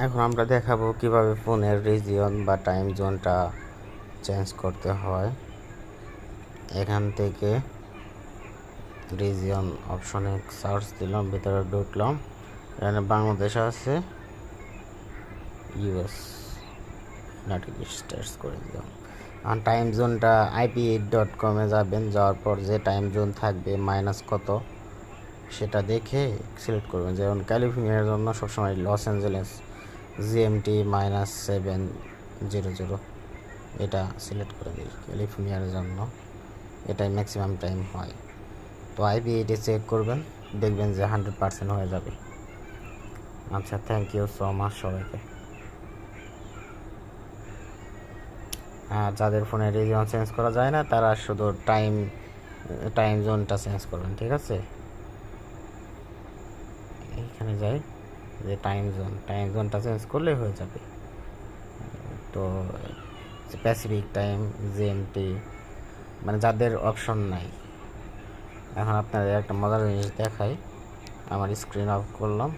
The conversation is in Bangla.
এখন আমরা দেখাবো কিভাবে ফোনের রিজিয়ন বা টাইম জোনটা চেঞ্জ করতে হয়। এখান থেকে রিজিয়ন অপশনে সার্চ দিলাম, ভিতরে ঢুকলাম, এখানে বাংলাদেশ আছে, ইউএস ইউনাইটেড স্টেটস করে দিলাম। আর টাইম জোনটা IP8.com-এ যাবেন, যাওয়ার পর যে টাইম জোন থাকবে মাইনাস কত সেটা দেখে সিলেক্ট করবেন। যেমন ক্যালিফোর্নিয়ার জন্য সবসময় লস অ্যাঞ্জেলেস GMT -700 এটা সিলেক্ট করে দিই ক্যালিফোর্নিয়ার জন্য, এটাই ম্যাক্সিমাম টাইম হয়। তো IP8-এ চেক করবেন, দেখবেন যে 100% হয়ে যাবে। আচ্ছা, থ্যাংক ইউ সো মাচ সবাইকে। আর যাদের ফোনে রিজিয়ন চেঞ্জ করা যায় না তারা শুধু টাইম জোনটা চেঞ্জ করবেন, ঠিক আছে? এইখানে যাই, যে টাইম জোনটা চেঞ্জ করলে হয়ে যাবে। তো প্যাসিফিক টাইম, GMT, মানে যাদের অপশন নাই। এখন আপনাদের একটা মজার জিনিস দেখাই, আমার স্ক্রিন অফ করলাম।